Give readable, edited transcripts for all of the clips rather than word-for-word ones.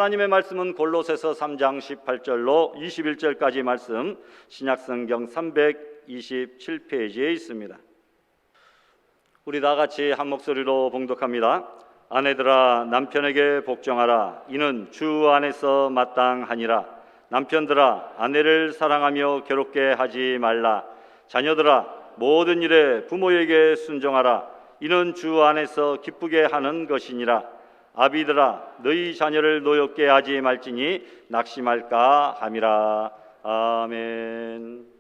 하나님의 말씀은 골로새서 3장 18절로 21절까지 말씀, 신약성경 327페이지에 있습니다. 우리 다 같이 한 목소리로 봉독합니다. 아내들아 남편에게 복종하라. 이는 주 안에서 마땅하니라. 남편들아 아내를 사랑하며 괴롭게 하지 말라. 자녀들아 모든 일에 부모에게 순종하라. 이는 주 안에서 기쁘게 하는 것이니라. 아비들아 너희 자녀를 노엽게 하지 말지니 낙심할까 함이라. 아멘.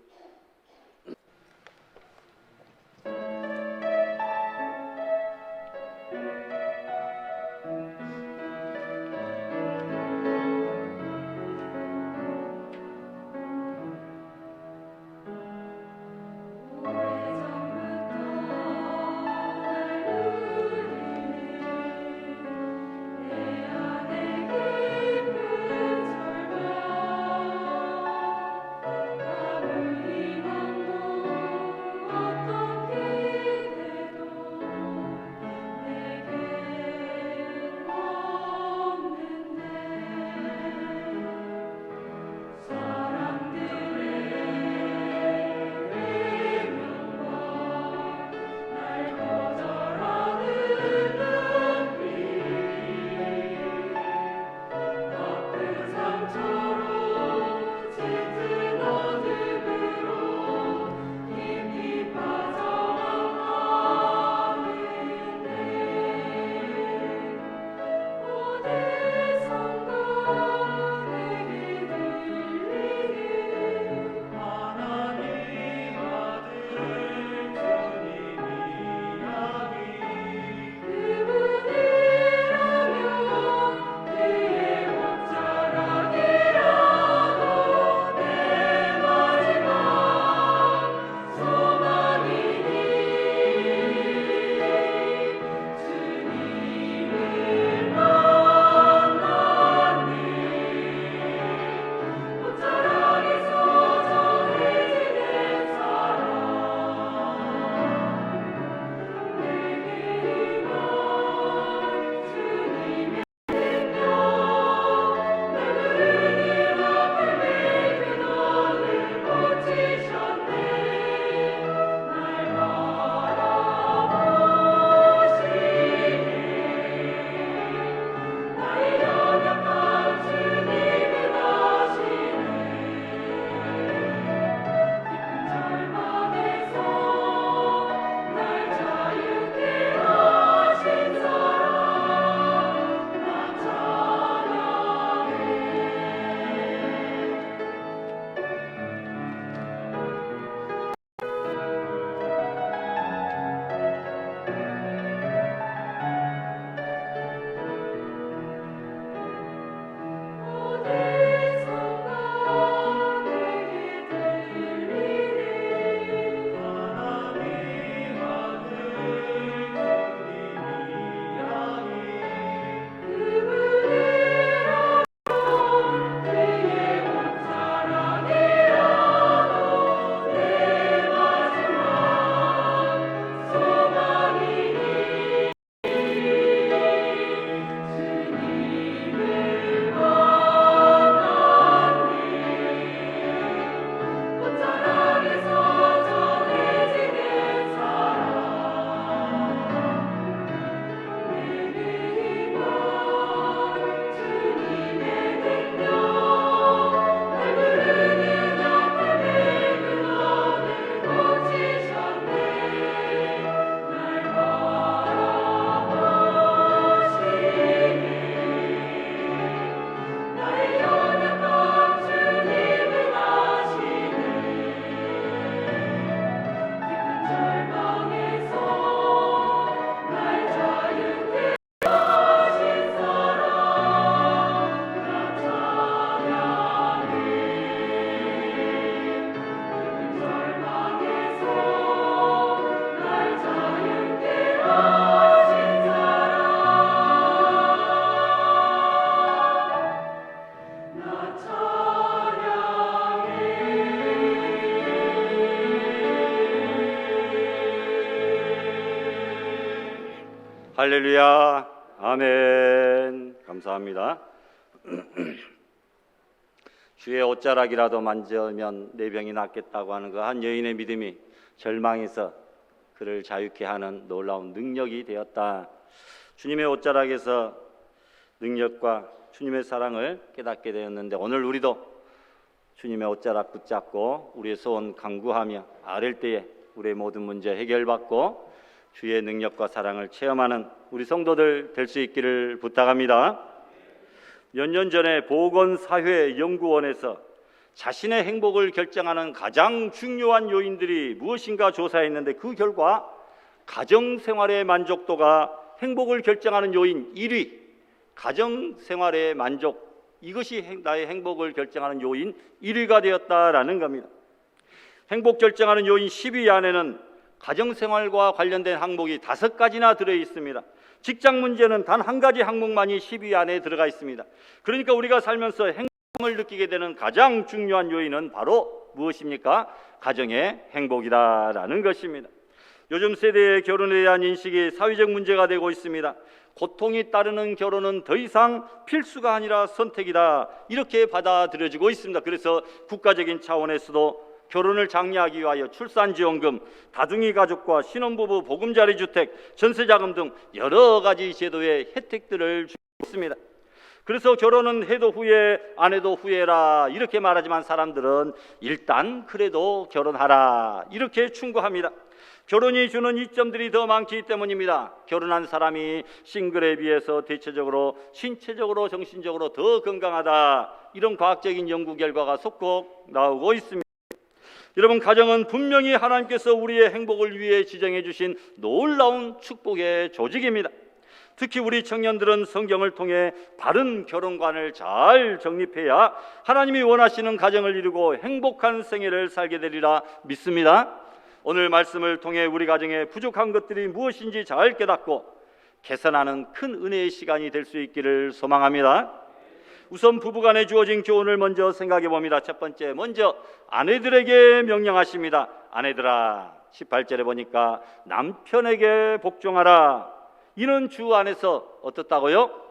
할렐루야, 아멘. 감사합니다. 주의 옷자락이라도 만지면 내 병이 낫겠다고 하는 그 한 여인의 믿음이 절망에서 그를 자유케 하는 놀라운 능력이 되었다. 주님의 옷자락에서 능력과 주님의 사랑을 깨닫게 되었는데, 오늘 우리도 주님의 옷자락 붙잡고 우리의 소원 간구하며 아랠 때에 우리의 모든 문제 해결받고 주의 능력과 사랑을 체험하는 우리 성도들 될 수 있기를 부탁합니다. 몇 년 전에 보건사회연구원에서 자신의 행복을 결정하는 가장 중요한 요인들이 무엇인가 조사했는데, 그 결과 가정생활의 만족도가 행복을 결정하는 요인 1위, 가정생활의 만족, 이것이 나의 행복을 결정하는 요인 1위가 되었다라는 겁니다. 행복 결정하는 요인 10위 안에는 가정생활과 관련된 항목이 5가지나 들어있습니다. 직장 문제는 단 한 가지 항목만이 10위 안에 들어가 있습니다. 그러니까 우리가 살면서 행복을 느끼게 되는 가장 중요한 요인은 바로 무엇입니까? 가정의 행복이다라는 것입니다. 요즘 세대의 결혼에 대한 인식이 사회적 문제가 되고 있습니다. 고통이 따르는 결혼은 더 이상 필수가 아니라 선택이다, 이렇게 받아들여지고 있습니다. 그래서 국가적인 차원에서도 결혼을 장려하기 위하여 출산지원금, 다둥이 가족과 신혼부부 보금자리주택, 전세자금 등 여러 가지 제도의 혜택들을 주고 있습니다. 그래서 결혼은 해도 후회, 안 해도 후회라 이렇게 말하지만 사람들은 일단 그래도 결혼하라 이렇게 충고합니다. 결혼이 주는 이점들이 더 많기 때문입니다. 결혼한 사람이 싱글에 비해서 대체적으로 신체적으로 정신적으로 더 건강하다, 이런 과학적인 연구 결과가 속속 나오고 있습니다. 여러분, 가정은 분명히 하나님께서 우리의 행복을 위해 지정해 주신 놀라운 축복의 조직입니다. 특히 우리 청년들은 성경을 통해 바른 결혼관을 잘 정립해야 하나님이 원하시는 가정을 이루고 행복한 생애를 살게 되리라 믿습니다. 오늘 말씀을 통해 우리 가정에 부족한 것들이 무엇인지 잘 깨닫고 개선하는 큰 은혜의 시간이 될 수 있기를 소망합니다. 우선 부부간에 주어진 교훈을 먼저 생각해 봅니다. 첫 번째, 먼저 아내들에게 명령하십니다. 아내들아, 18절에 보니까 남편에게 복종하라. 이는 주 안에서 어떻다고요?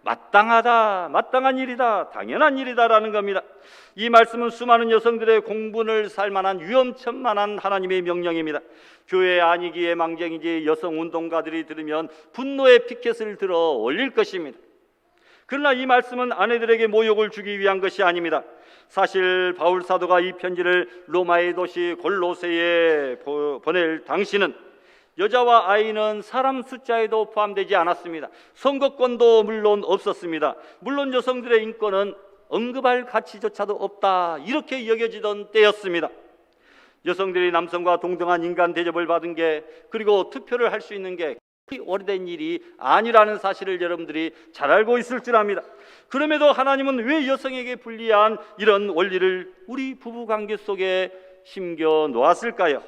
마땅하다, 마땅한 일이다, 당연한 일이다라는 겁니다. 이 말씀은 수많은 여성들의 공분을 살 만한 위험천만한 하나님의 명령입니다. 교회 아니기에 망정이지 여성 운동가들이 들으면 분노의 피켓을 들어 올릴 것입니다. 그러나 이 말씀은 아내들에게 모욕을 주기 위한 것이 아닙니다. 사실 바울 사도가 이 편지를 로마의 도시 골로새에 보낼 당시는 여자와 아이는 사람 숫자에도 포함되지 않았습니다. 선거권도 물론 없었습니다. 물론 여성들의 인권은 언급할 가치조차도 없다, 이렇게 여겨지던 때였습니다. 여성들이 남성과 동등한 인간 대접을 받은 게, 그리고 투표를 할 수 있는 게 오래된 일이 아니라는 사실을 여러분들이 잘 알고 있을 줄 압니다. 그럼에도 하나님은 왜 여성에게 불리한 이런 원리를 우리 부부관계 속에 심겨 놓았을까요?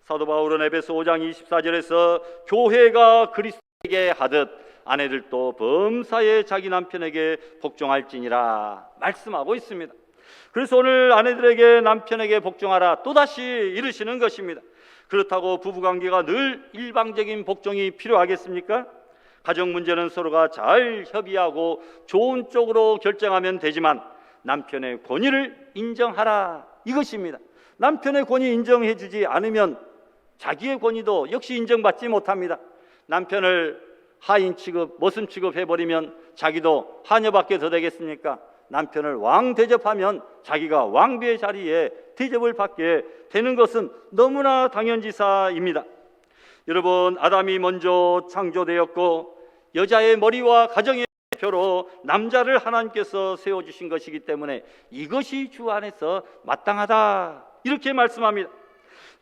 사도 바울은 에베소 5장 24절에서 교회가 그리스도에게 하듯 아내들도 범사에 자기 남편에게 복종할지니라 말씀하고 있습니다. 그래서 오늘 아내들에게 남편에게 복종하라 또다시 이르시는 것입니다. 그렇다고 부부관계가 늘 일방적인 복종이 필요하겠습니까? 가정 문제는 서로가 잘 협의하고 좋은 쪽으로 결정하면 되지만 남편의 권위를 인정하라, 이것입니다. 남편의 권위 인정해 주지 않으면 자기의 권위도 역시 인정받지 못합니다. 남편을 하인 취급, 머슴 취급해버리면 자기도 하녀밖에 더 되겠습니까? 남편을 왕 대접하면 자기가 왕비의 자리에 대접을 받게 되는 것은 너무나 당연지사입니다. 여러분, 아담이 먼저 창조되었고 여자의 머리와 가정의 대표로 남자를 하나님께서 세워주신 것이기 때문에 이것이 주 안에서 마땅하다, 이렇게 말씀합니다.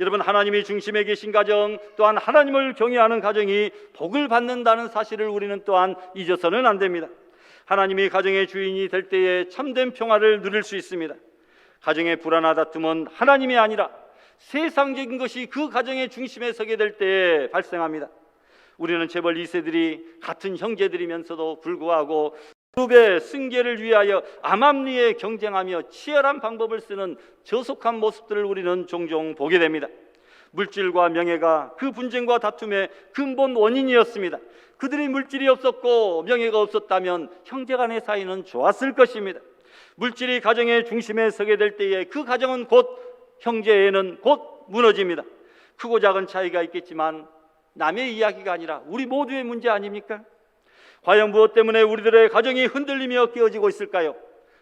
여러분, 하나님이 중심에 계신 가정, 또한 하나님을 경외하는 가정이 복을 받는다는 사실을 우리는 또한 잊어서는 안 됩니다. 하나님이 가정의 주인이 될 때에 참된 평화를 누릴 수 있습니다. 가정의 불안한 다툼은 하나님이 아니라 세상적인 것이 그 가정의 중심에 서게 될 때에 발생합니다. 우리는 재벌 2세들이 같은 형제들이면서도 불구하고 그룹의 승계를 위하여 암암리에 경쟁하며 치열한 방법을 쓰는 저속한 모습들을 우리는 종종 보게 됩니다. 물질과 명예가 그 분쟁과 다툼의 근본 원인이었습니다. 그들이 물질이 없었고 명예가 없었다면 형제간의 사이는 좋았을 것입니다. 물질이 가정의 중심에 서게 될 때에 그 가정은 곧 형제애는 곧 무너집니다. 크고 작은 차이가 있겠지만 남의 이야기가 아니라 우리 모두의 문제 아닙니까? 과연 무엇 때문에 우리들의 가정이 흔들리며 깨어지고 있을까요?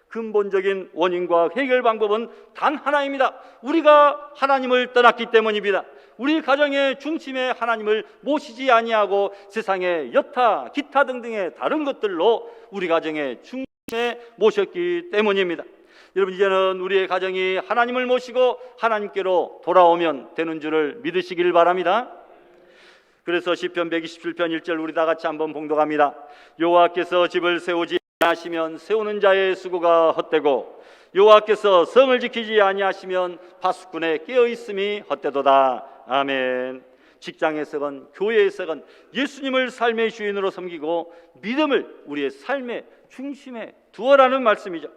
근본적인 원인과 해결 방법은 단 하나입니다. 우리가 하나님을 떠났기 때문입니다. 우리 가정의 중심에 하나님을 모시지 아니하고 세상의 여타, 기타 등등의 다른 것들로 우리 가정의 중심에 모셨기 때문입니다. 여러분, 이제는 우리의 가정이 하나님을 모시고 하나님께로 돌아오면 되는 줄을 믿으시길 바랍니다. 그래서 시편 127편 1절 우리 다 같이 한번 봉독합니다. 여호와께서 집을 세우지 아니하시면 세우는 자의 수고가 헛되고 여호와께서 성을 지키지 아니하시면 파수꾼의 깨어있음이 헛되도다. 아멘. 직장에서건 교회에서건 예수님을 삶의 주인으로 섬기고 믿음을 우리의 삶의 중심에 두어라는 말씀이죠.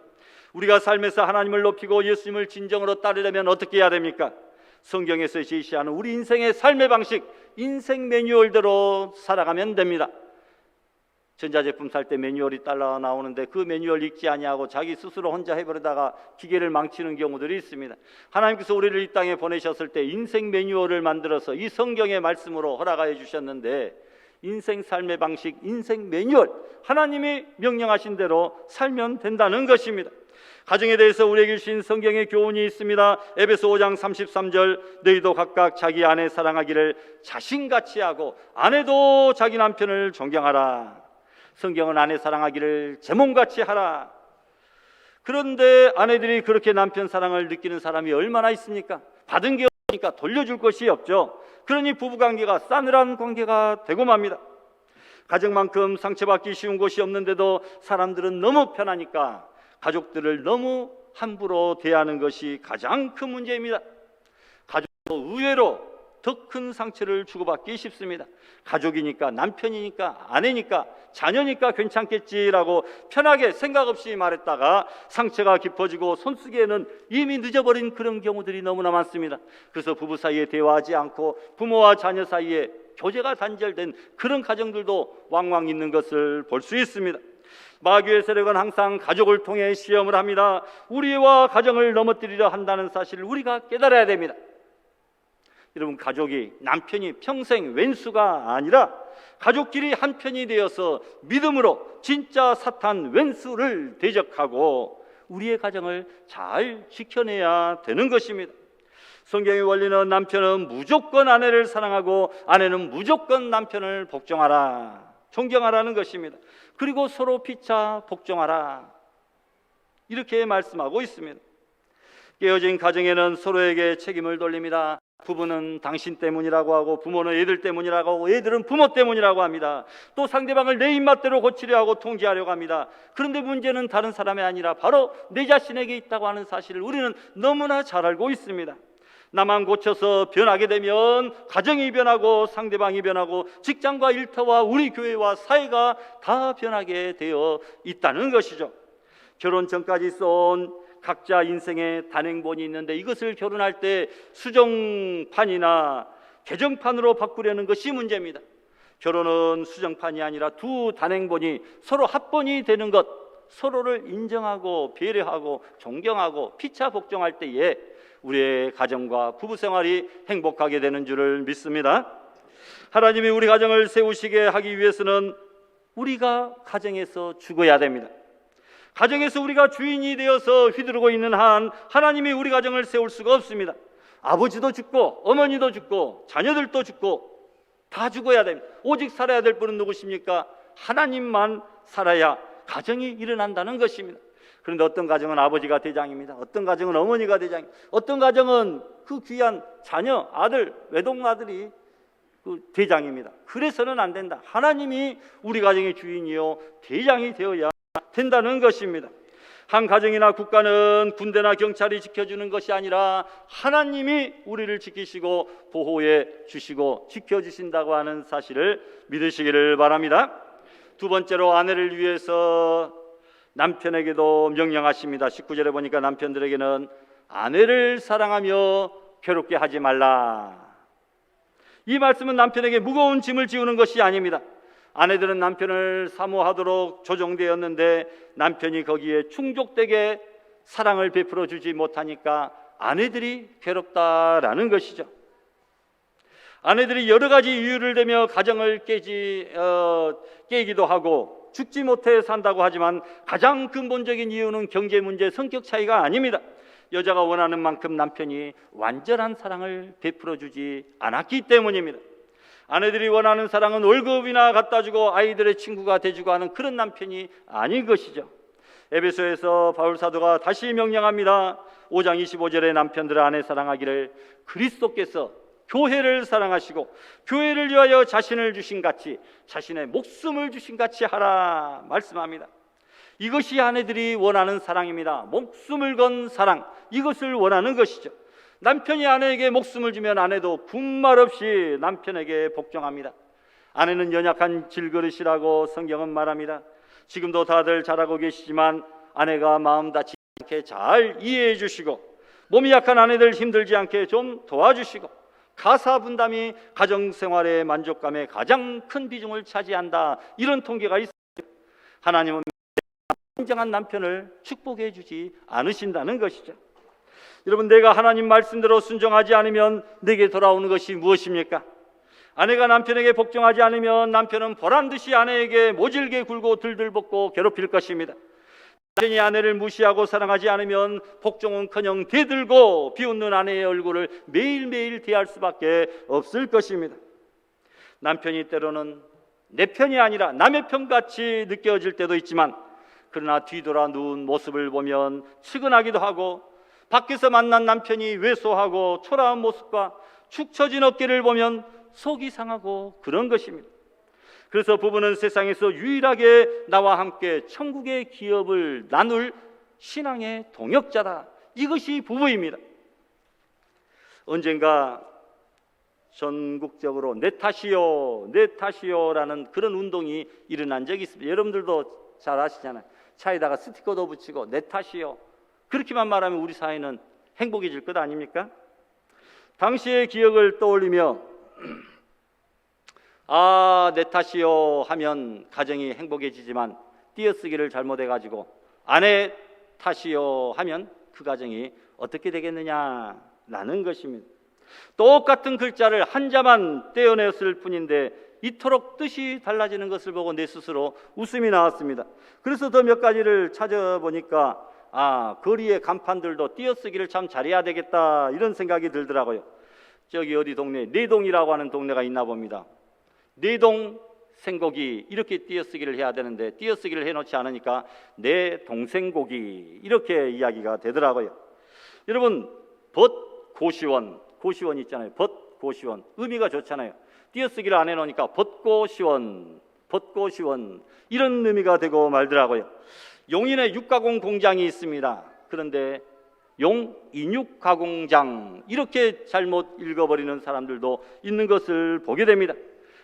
우리가 삶에서 하나님을 높이고 예수님을 진정으로 따르려면 어떻게 해야 됩니까? 성경에서 제시하는 우리 인생의 삶의 방식, 인생 매뉴얼대로 살아가면 됩니다. 전자제품 살 때 매뉴얼이 따라 나오는데 그 매뉴얼 읽지 아니하고 자기 스스로 혼자 해버리다가 기계를 망치는 경우들이 있습니다. 하나님께서 우리를 이 땅에 보내셨을 때 인생 매뉴얼을 만들어서 이 성경의 말씀으로 허락하여 주셨는데, 인생 삶의 방식, 인생 매뉴얼, 하나님이 명령하신 대로 살면 된다는 것입니다. 가정에 대해서 우리에게 주신 성경의 교훈이 있습니다. 에베소 5장 33절 너희도 각각 자기 아내 사랑하기를 자신같이 하고 아내도 자기 남편을 존경하라. 성경은 아내 사랑하기를 제 몸같이 하라. 그런데 아내들이 그렇게 남편 사랑을 느끼는 사람이 얼마나 있습니까? 받은 게 없으니까 돌려줄 것이 없죠. 그러니 부부관계가 싸늘한 관계가 되고 맙니다. 가정만큼 상처받기 쉬운 곳이 없는데도 사람들은 너무 편하니까 가족들을 너무 함부로 대하는 것이 가장 큰 문제입니다. 가족도 의외로 더 큰 상처를 주고받기 쉽습니다. 가족이니까, 남편이니까, 아내니까, 자녀니까 괜찮겠지라고 편하게 생각 없이 말했다가 상처가 깊어지고 손쓰기에는 이미 늦어버린 그런 경우들이 너무나 많습니다. 그래서 부부 사이에 대화하지 않고 부모와 자녀 사이에 교제가 단절된 그런 가정들도 왕왕 있는 것을 볼 수 있습니다. 마귀의 세력은 항상 가족을 통해 시험을 합니다. 우리와 가정을 넘어뜨리려 한다는 사실을 우리가 깨달아야 됩니다. 여러분, 가족이, 남편이 평생 왼수가 아니라 가족끼리 한 편이 되어서 믿음으로 진짜 사탄 왼수를 대적하고 우리의 가정을 잘 지켜내야 되는 것입니다. 성경의 원리는 남편은 무조건 아내를 사랑하고 아내는 무조건 남편을 복종하라, 존경하라는 것입니다. 그리고 서로 피차 복종하라, 이렇게 말씀하고 있습니다. 깨어진 가정에는 서로에게 책임을 돌립니다. 부부는 당신 때문이라고 하고, 부모는 애들 때문이라고 하고, 애들은 부모 때문이라고 합니다. 또 상대방을 내 입맛대로 고치려 하고 통제하려고 합니다. 그런데 문제는 다른 사람이 아니라 바로 내 자신에게 있다고 하는 사실을 우리는 너무나 잘 알고 있습니다. 나만 고쳐서 변하게 되면 가정이 변하고 상대방이 변하고 직장과 일터와 우리 교회와 사회가 다 변하게 되어 있다는 것이죠. 결혼 전까지 써온 각자 인생의 단행본이 있는데 이것을 결혼할 때 수정판이나 개정판으로 바꾸려는 것이 문제입니다. 결혼은 수정판이 아니라 두 단행본이 서로 합본이 되는 것, 서로를 인정하고 배려하고 존경하고 피차 복종할 때에 우리의 가정과 부부 생활이 행복하게 되는 줄을 믿습니다. 하나님이 우리 가정을 세우시게 하기 위해서는 우리가 가정에서 죽어야 됩니다. 가정에서 우리가 주인이 되어서 휘두르고 있는 한 하나님이 우리 가정을 세울 수가 없습니다. 아버지도 죽고 어머니도 죽고 자녀들도 죽고 다 죽어야 됩니다. 오직 살아야 될 분은 누구십니까? 하나님만 살아야 가정이 일어난다는 것입니다. 그런데 어떤 가정은 아버지가 대장입니다. 어떤 가정은 어머니가 대장입니다. 어떤 가정은 그 귀한 자녀, 아들, 외동아들이 그 대장입니다. 그래서는 안 된다. 하나님이 우리 가정의 주인이요 대장이 되어야 된다는 것입니다. 한 가정이나 국가는 군대나 경찰이 지켜주는 것이 아니라 하나님이 우리를 지키시고 보호해 주시고 지켜주신다고 하는 사실을 믿으시기를 바랍니다. 두 번째로 아내를 위해서 남편에게도 명령하십니다. 19절에 보니까 남편들에게는 아내를 사랑하며 괴롭게 하지 말라, 이 말씀은 남편에게 무거운 짐을 지우는 것이 아닙니다. 아내들은 남편을 사모하도록 조정되었는데 남편이 거기에 충족되게 사랑을 베풀어 주지 못하니까 아내들이 괴롭다라는 것이죠. 아내들이 여러 가지 이유를 대며 가정을 깨기도 하고 죽지 못해 산다고 하지만 가장 근본적인 이유는 경제 문제, 성격 차이가 아닙니다. 여자가 원하는 만큼 남편이 완전한 사랑을 베풀어 주지 않았기 때문입니다. 아내들이 원하는 사랑은 월급이나 갖다 주고 아이들의 친구가 돼주고 하는 그런 남편이 아닌 것이죠. 에베소에서 바울 사도가 다시 명령합니다. 5장 25절에 남편들 아내 사랑하기를 그리스도께서 교회를 사랑하시고 교회를 위하여 자신을 주신 같이 자신의 목숨을 주신 같이 하라 말씀합니다. 이것이 아내들이 원하는 사랑입니다. 목숨을 건 사랑, 이것을 원하는 것이죠. 남편이 아내에게 목숨을 주면 아내도 군말 없이 남편에게 복종합니다. 아내는 연약한 질그릇이라고 성경은 말합니다. 지금도 다들 잘 알고 계시지만 아내가 마음 다치지 않게 잘 이해해 주시고 몸이 약한 아내들 힘들지 않게 좀 도와주시고 가사 분담이 가정생활의 만족감에 가장 큰 비중을 차지한다, 이런 통계가 있습니다. 하나님은 인정한 남편을 축복해 주지 않으신다는 것이죠. 여러분, 내가 하나님 말씀대로 순종하지 않으면 내게 돌아오는 것이 무엇입니까? 아내가 남편에게 복종하지 않으면 남편은 보란듯이 아내에게 모질게 굴고 들들볶고 괴롭힐 것입니다. 남편이 아내를 무시하고 사랑하지 않으면 복종은커녕 대들고 비웃는 아내의 얼굴을 매일매일 대할 수밖에 없을 것입니다. 남편이 때로는 내 편이 아니라 남의 편같이 느껴질 때도 있지만 그러나 뒤돌아 누운 모습을 보면 측은하기도 하고 밖에서 만난 남편이 왜소하고 초라한 모습과 축 처진 어깨를 보면 속이 상하고 그런 것입니다. 그래서 부부는 세상에서 유일하게 나와 함께 천국의 기업을 나눌 신앙의 동역자다. 이것이 부부입니다. 언젠가 전국적으로 내 탓이요, 내 탓이요라는 그런 운동이 일어난 적이 있습니다. 여러분들도 잘 아시잖아요. 차에다가 스티커도 붙이고 내 탓이요. 그렇게만 말하면 우리 사회는 행복해질 것 아닙니까? 당시의 기억을 떠올리며 내 탓이요 하면 가정이 행복해지지만 띄어쓰기를 잘못해가지고 아내 탓이요 하면 그 가정이 어떻게 되겠느냐라는 것입니다. 똑같은 글자를 한자만 떼어냈을 뿐인데 이토록 뜻이 달라지는 것을 보고 내 스스로 웃음이 나왔습니다. 그래서 더 몇 가지를 찾아보니까 거리의 간판들도 띄어쓰기를 참 잘해야 되겠다, 이런 생각이 들더라고요. 저기 어디 동네에 내동이라고 하는 동네가 있나 봅니다. 내동 생고기 이렇게 띄어쓰기를 해야 되는데 띄어쓰기를 해놓지 않으니까 내 동생 고기 이렇게 이야기가 되더라고요. 여러분, 벗고시원, 고시원 있잖아요. 벗고시원 의미가 좋잖아요. 띄어쓰기를 안 해놓으니까 벗고시원, 벗고시원 이런 의미가 되고 말더라고요. 용인에 육가공 공장이 있습니다. 그런데 용 인육 가공장 이렇게 잘못 읽어버리는 사람들도 있는 것을 보게 됩니다.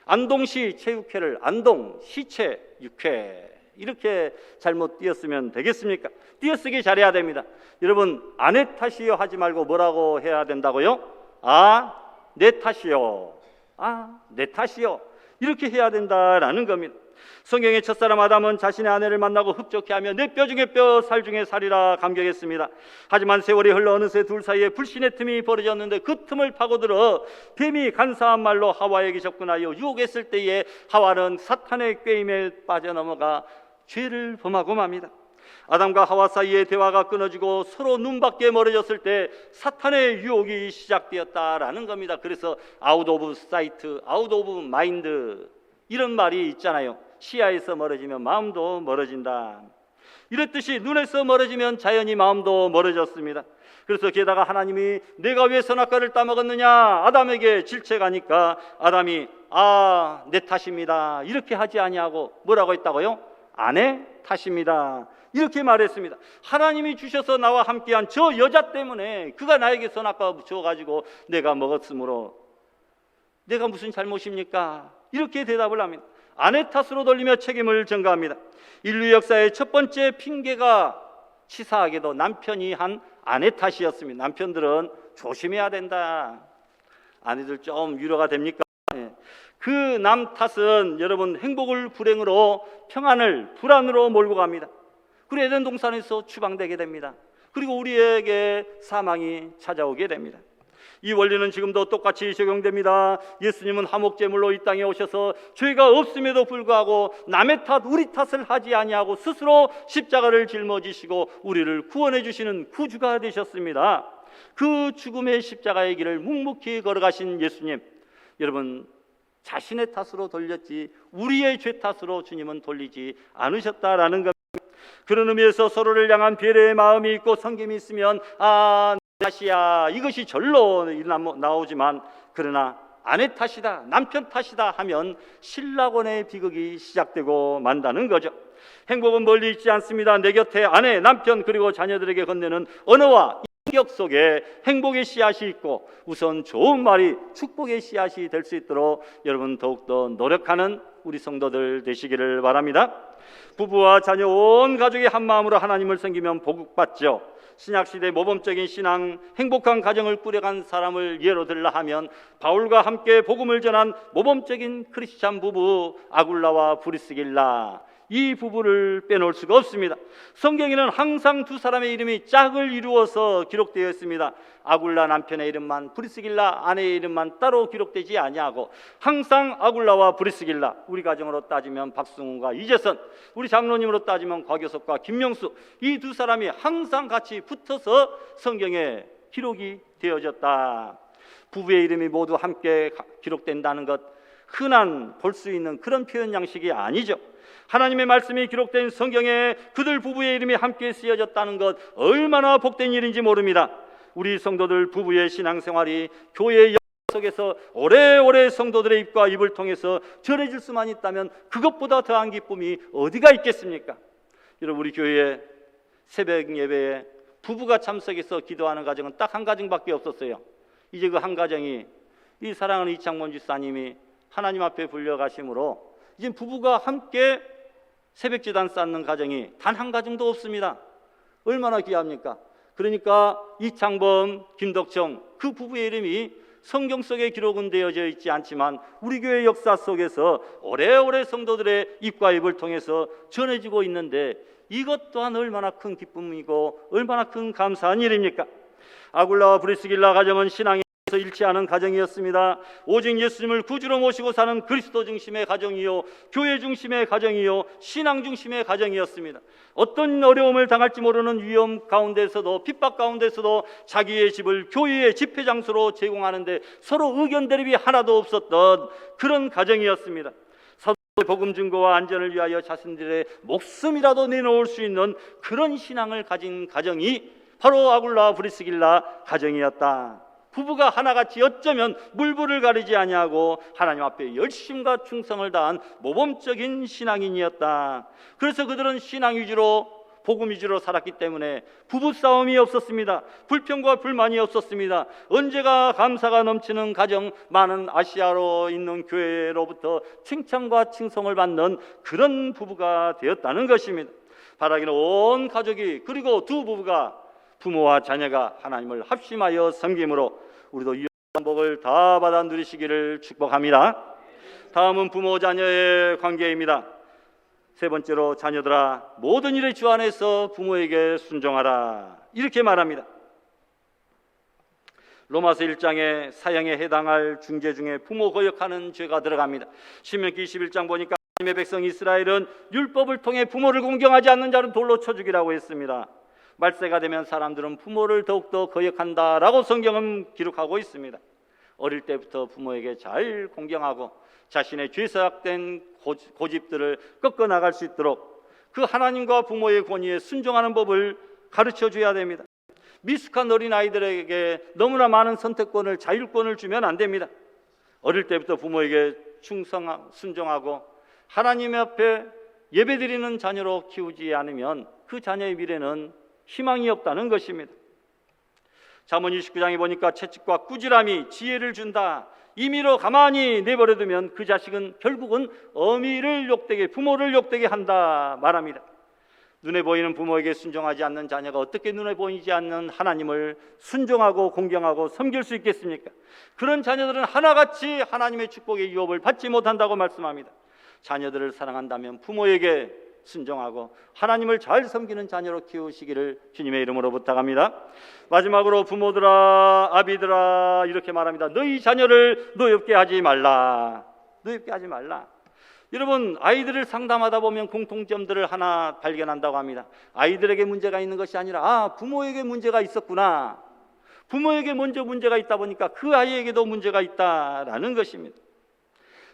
안동시 체육회를 안동 시체 육회 이렇게 잘못 띄었으면 되겠습니까? 띄어쓰기 잘해야 됩니다. 여러분, 아내 탓이요 하지 말고 뭐라고 해야 된다고요? 내 탓이요. 내 탓이요. 이렇게 해야 된다라는 겁니다. 성경의 첫사람 아담은 자신의 아내를 만나고 흡족해 하며 내 뼈 중에 뼈, 살 중에 살이라 감격했습니다. 하지만 세월이 흘러 어느새 둘 사이에 불신의 틈이 벌어졌는데 그 틈을 파고들어 뱀이 간사한 말로 하와에게 접근하여 유혹했을 때에 하와는 사탄의 꾀임에 빠져넘어가 죄를 범하고 맙니다. 아담과 하와 사이의 대화가 끊어지고 서로 눈밖에 멀어졌을 때 사탄의 유혹이 시작되었다라는 겁니다. 그래서 아웃 오브 사이트, 아웃 오브 마인드 이런 말이 있잖아요. 시야에서 멀어지면 마음도 멀어진다. 이랬듯이 눈에서 멀어지면 자연히 마음도 멀어졌습니다. 그래서 게다가 하나님이 내가 왜 선악과를 따먹었느냐 아담에게 질책하니까 아담이 내 탓입니다 이렇게 하지 아니하고 뭐라고 했다고요? 아내 탓입니다 이렇게 말했습니다. 하나님이 주셔서 나와 함께한 저 여자 때문에 그가 나에게 선악과 주어가지고 내가 먹었으므로 내가 무슨 잘못입니까? 이렇게 대답을 합니다. 아내 탓으로 돌리며 책임을 전가합니다. 인류 역사의 첫 번째 핑계가 치사하게도 남편이 한 아내 탓이었습니다. 남편들은 조심해야 된다. 아내들 좀 위로가 됩니까? 그 남 탓은 여러분 행복을 불행으로, 평안을 불안으로 몰고 갑니다. 그리고 에덴 동산에서 추방되게 됩니다. 그리고 우리에게 사망이 찾아오게 됩니다. 이 원리는 지금도 똑같이 적용됩니다. 예수님은 화목제물로 이 땅에 오셔서 죄가 없음에도 불구하고 남의 탓, 우리 탓을 하지 아니하고 스스로 십자가를 짊어지시고 우리를 구원해 주시는 구주가 되셨습니다. 그 죽음의 십자가의 길을 묵묵히 걸어가신 예수님, 여러분 자신의 탓으로 돌렸지 우리의 죄 탓으로 주님은 돌리지 않으셨다라는 겁니다. 그런 의미에서 서로를 향한 배려의 마음이 있고 섬김이 있으면 탓이야, 이것이 절로 나오지만, 그러나 아내 탓이다, 남편 탓이다 하면 신라곤의 비극이 시작되고 만다는 거죠. 행복은 멀리 있지 않습니다. 내 곁에 아내, 남편 그리고 자녀들에게 건네는 언어와 인격 속에 행복의 씨앗이 있고 우선 좋은 말이 축복의 씨앗이 될 수 있도록 여러분 더욱더 노력하는 우리 성도들 되시기를 바랍니다. 부부와 자녀 온 가족이 한 마음으로 하나님을 섬기면 복받죠. 신약시대 모범적인 신앙, 행복한 가정을 꾸려간 사람을 예로 들라 하면 바울과 함께 복음을 전한 모범적인 크리스찬 부부 아굴라와 브리스길라, 이 부부를 빼놓을 수가 없습니다. 성경에는 항상 두 사람의 이름이 짝을 이루어서 기록되어 있습니다. 아굴라 남편의 이름만, 브리스길라 아내의 이름만 따로 기록되지 아니하고 항상 아굴라와 브리스길라, 우리 가정으로 따지면 박승훈과 이재선, 우리 장로님으로 따지면 곽효석과 김명수, 이 두 사람이 항상 같이 붙어서 성경에 기록이 되어졌다. 부부의 이름이 모두 함께 기록된다는 것, 흔한 볼 수 있는 그런 표현 양식이 아니죠. 하나님의 말씀이 기록된 성경에 그들 부부의 이름이 함께 쓰여졌다는 것, 얼마나 복된 일인지 모릅니다. 우리 성도들 부부의 신앙생활이 교회의 속에서 오래오래 성도들의 입과 입을 통해서 전해질 수만 있다면 그것보다 더한 기쁨이 어디가 있겠습니까? 여러분, 우리 교회에 새벽 예배에 부부가 참석해서 기도하는 가정은 딱 한 가정밖에 없었어요. 이제 그 한 가정이 이 사랑하는 이창몬 집사님이 하나님 앞에 불려가심으로 이제 부부가 함께 새벽제단 쌓는 가정이 단 한 가정도 없습니다. 얼마나 귀합니까? 그러니까 이창범, 김덕정, 그 부부의 이름이 성경 속에 기록은 되어져 있지 않지만 우리 교회 역사 속에서 오래오래 성도들의 입과 입을 통해서 전해지고 있는데, 이것 또한 얼마나 큰 기쁨이고 얼마나 큰 감사한 일입니까? 아굴라와 브리스길라 가정은 신앙에서 잃지 않은 가정이었습니다. 오직 예수님을 구주로 모시고 사는 그리스도 중심의 가정이요, 교회 중심의 가정이요, 신앙 중심의 가정이었습니다. 어떤 어려움을 당할지 모르는 위험 가운데서도, 핍박 가운데서도 자기의 집을 교회의 집회 장소로 제공하는데 서로 의견 대립이 하나도 없었던 그런 가정이었습니다. 사도의 복음 증거와 안전을 위하여 자신들의 목숨이라도 내놓을 수 있는 그런 신앙을 가진 가정이 바로 아굴라 브리스길라 가정이었다. 부부가 하나같이 어쩌면 물불을 가리지 아니하고 하나님 앞에 열심과 충성을 다한 모범적인 신앙인이었다. 그래서 그들은 신앙 위주로, 복음 위주로 살았기 때문에 부부싸움이 없었습니다. 불평과 불만이 없었습니다. 언제가 감사가 넘치는 가정, 많은 아시아로 있는 교회로부터 칭찬과 칭송을 받는 그런 부부가 되었다는 것입니다. 바라기는 온 가족이, 그리고 두 부부가, 부모와 자녀가 하나님을 합심하여 섬김으로 우리도 이 복을 다 받아 누리시기를 축복합니다. 다음은 부모 자녀의 관계입니다. 세 번째로, 자녀들아 모든 일의 주 안에서 부모에게 순종하라, 이렇게 말합니다. 로마서 1장에 사형에 해당할 중죄 중에 부모 거역하는 죄가 들어갑니다. 신명기 21장 보니까 하나님의 백성 이스라엘은 율법을 통해 부모를 공경하지 않는 자는 돌로 쳐 죽이라고 했습니다. 말세가 되면 사람들은 부모를 더욱더 거역한다라고 성경은 기록하고 있습니다. 어릴 때부터 부모에게 잘 공경하고 자신의 죄사악된 고집들을 꺾어나갈 수 있도록 그 하나님과 부모의 권위에 순종하는 법을 가르쳐줘야 됩니다. 미숙한 어린아이들에게 너무나 많은 선택권을, 자율권을 주면 안 됩니다. 어릴 때부터 부모에게 순종하고 하나님 앞에 예배드리는 자녀로 키우지 않으면 그 자녀의 미래는 희망이 없다는 것입니다. 잠언 29장에 보니까 채찍과 꾸지람이 지혜를 준다. 임의로 가만히 내버려두면 그 자식은 결국은 어미를 욕되게, 부모를 욕되게 한다 말합니다. 눈에 보이는 부모에게 순종하지 않는 자녀가 어떻게 눈에 보이지 않는 하나님을 순종하고 공경하고 섬길 수 있겠습니까? 그런 자녀들은 하나같이 하나님의 축복의 유업을 받지 못한다고 말씀합니다. 자녀들을 사랑한다면 부모에게 순종하고 하나님을 잘 섬기는 자녀로 키우시기를 주님의 이름으로 부탁합니다. 마지막으로 부모들아, 아비들아, 이렇게 말합니다. 너희 자녀를 노엽게 하지 말라. 노엽게 하지 말라. 여러분, 아이들을 상담하다 보면 공통점들을 하나 발견한다고 합니다. 아이들에게 문제가 있는 것이 아니라 부모에게 문제가 있었구나. 부모에게 먼저 문제가 있다 보니까 그 아이에게도 문제가 있다라는 것입니다.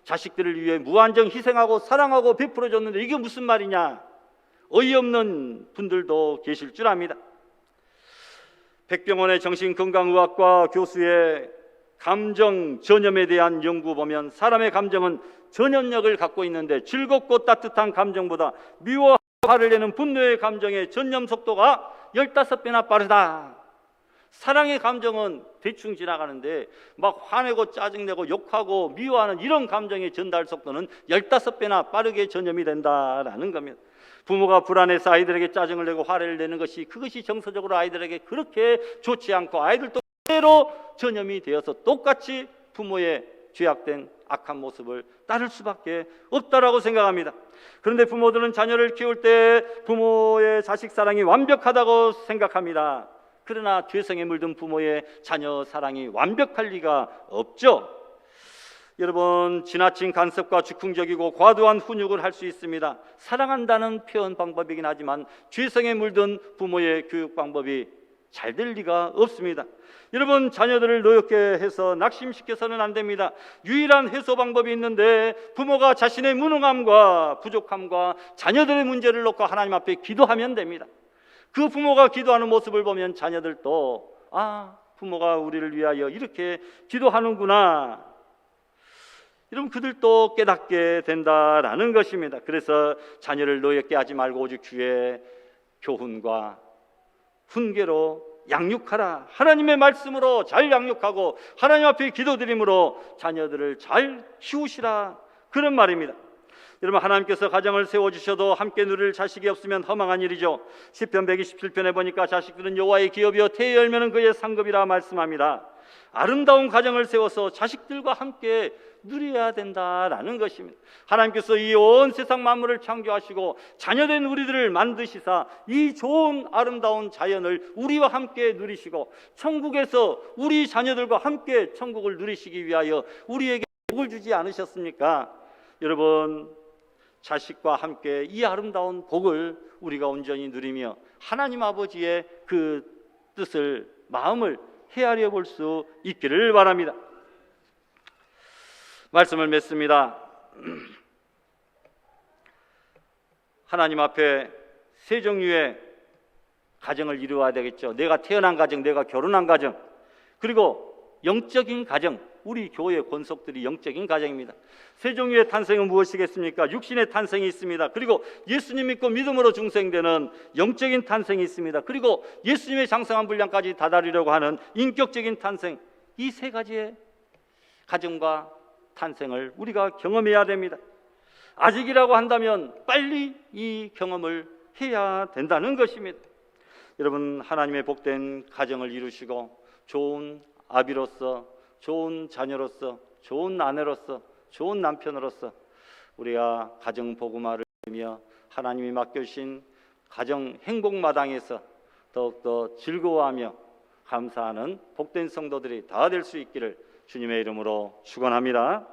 자식들을 위해 무한정 희생하고 사랑하고 베풀어줬는데 이게 무슨 말이냐, 어이없는 분들도 계실 줄 압니다. 백병원의 정신건강의학과 교수의 감정 전염에 대한 연구 보면 사람의 감정은 전염력을 갖고 있는데 즐겁고 따뜻한 감정보다 미워와 화를 내는 분노의 감정의 전염 속도가 15배나 빠르다. 사랑의 감정은 대충 지나가는데 막 화내고 짜증내고 욕하고 미워하는 이런 감정의 전달 속도는 15배나 빠르게 전염이 된다라는 겁니다. 부모가 불안해서 아이들에게 짜증을 내고 화를 내는 것이, 그것이 정서적으로 아이들에게 그렇게 좋지 않고 아이들도 그대로 전염이 되어서 똑같이 부모의 죄악된 악한 모습을 따를 수밖에 없다라고 생각합니다. 그런데 부모들은 자녀를 키울 때 부모의 자식 사랑이 완벽하다고 생각합니다. 그러나 죄성에 물든 부모의 자녀 사랑이 완벽할 리가 없죠. 여러분, 지나친 간섭과 즉흥적이고 과도한 훈육을 할 수 있습니다. 사랑한다는 표현 방법이긴 하지만 죄성에 물든 부모의 교육 방법이 잘 될 리가 없습니다. 여러분, 자녀들을 노엽게 해서 낙심시켜서는 안 됩니다. 유일한 해소 방법이 있는데 부모가 자신의 무능함과 부족함과 자녀들의 문제를 놓고 하나님 앞에 기도하면 됩니다. 그 부모가 기도하는 모습을 보면 자녀들도 부모가 우리를 위하여 이렇게 기도하는구나, 여러분, 그들도 깨닫게 된다라는 것입니다. 그래서 자녀를 노엽게 하지 말고 오직 주의 교훈과 훈계로 양육하라. 하나님의 말씀으로 잘 양육하고 하나님 앞에 기도드림으로 자녀들을 잘 키우시라, 그런 말입니다. 여러분, 하나님께서 가정을 세워주셔도 함께 누릴 자식이 없으면 허망한 일이죠. 시편 127편에 보니까 자식들은 여호와의 기업이요 태의 열매는 그의 상급이라 말씀합니다. 아름다운 가정을 세워서 자식들과 함께 누려야 된다라는 것입니다. 하나님께서 이 온 세상 만물을 창조하시고 자녀된 우리들을 만드시사 이 좋은 아름다운 자연을 우리와 함께 누리시고 천국에서 우리 자녀들과 함께 천국을 누리시기 위하여 우리에게 복을 주지 않으셨습니까? 여러분, 자식과 함께 이 아름다운 복을 우리가 온전히 누리며 하나님 아버지의 그 뜻을, 마음을 헤아려 볼 수 있기를 바랍니다. 말씀을 맺습니다. 하나님 앞에 세 종류의 가정을 이루어야 되겠죠. 내가 태어난 가정, 내가 결혼한 가정, 그리고 영적인 가정. 우리 교회 권속들이 영적인 가정입니다. 세 종류의 탄생은 무엇이겠습니까? 육신의 탄생이 있습니다. 그리고 예수님 믿고 믿음으로 중생되는 영적인 탄생이 있습니다. 그리고 예수님의 장성한 분량까지 다다르려고 하는 인격적인 탄생. 이 세 가지의 가정과 탄생을 우리가 경험해야 됩니다. 아직이라고 한다면 빨리 이 경험을 해야 된다는 것입니다. 여러분, 하나님의 복된 가정을 이루시고 좋은 아비로서, 좋은 자녀로서, 좋은 아내로서, 좋은 남편으로서 우리가 가정 복음화를 하며 하나님이 맡겨주신 가정 행복마당에서 더욱더 즐거워하며 감사하는 복된 성도들이 다 될 수 있기를 주님의 이름으로 축원합니다.